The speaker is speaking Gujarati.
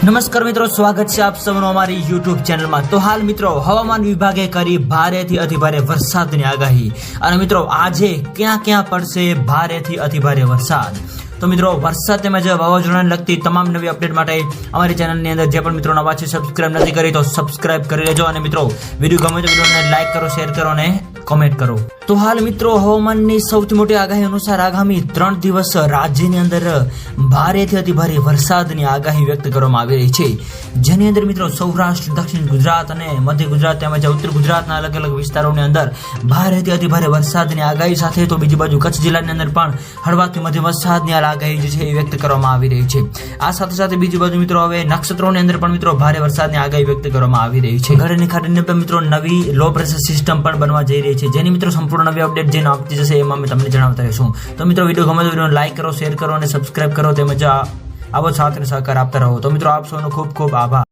નમસ્કાર મિત્રો, સ્વાગત છે આપ સૌનું અમારી યુટ્યુબ ચેનલમાં। તો હાલ મિત્રો હવામાન વિભાગે કરી ભારેથી અતિભારે વરસાદની આગાહી। અને મિત્રો આજે ક્યાં ક્યાં પડશે ભારેથી અતિભારે વરસાદ। તો મિત્રો વરસાદ તેમજ વાવાઝોડાને લગતી તમામ નવી અપડેટ માટે અમારી ચેનલની અંદર જે પણ મિત્રો નવા છે સબસ્ક્રાઇબ નથી કરી તો સબસ્ક્રાઇબ કરી લેજો। અને મિત્રો વિડીયો ગમે તો વિડીયોને લાઈક કરો, શેર કરો અને કોમેન્ટ કરો। તો હાલ મિત્રો હવામાનની સૌથી મોટી આગાહી અનુસાર આગામી 3 દિવસ રાજ્યની અંદર ભારેથી અતિભારે વરસાદની આગાહી વ્યક્ત કરવામાં આવી રહી છે, જેની અંદર મિત્રો સૌરાષ્ટ્ર, દક્ષિણ ગુજરાત અને મધ્ય ગુજરાત તેમજ ઉત્તર ગુજરાતના અલગ અલગ વિસ્તારોની અંદર ભારેથી અતિભારે વરસાદની આગાહી સાથે તો બીજી બાજુ કચ્છ જિલ્લાની અંદર પણ હળવાથી મધ્યમ વરસાદની આગાહી જે છે એ વ્યક્ત કરવામાં આવી રહી છે। આ સાથે સાથે બીજી બાજુ મિત્રો હવે નક્ષત્રોની અંદર પણ મિત્રો ભારે વરસાદની આગાહી વ્યક્ત કરવામાં આવી રહી છે। ઘરની ખાડીને પણ મિત્રો નવી લો પ્રેશર સિસ્ટમ પણ બનવા જઈ રહી છે, જેની મિત્રો સંપૂર્ણ નવી અપડેટ જે આપતી જશે એમાં અમે તમને જણાવતા રહીશું। તો મિત્રો વિડીયો ગમે તો વિડીયોને લાઈક કરો, શેર કરો અને સબસ્ક્રાઇબ કરો તેમજ આવો સાથ અને સહકાર આપતા રહો। તો મિત્રો આપ સૌનો ખૂબ ખૂબ આભાર।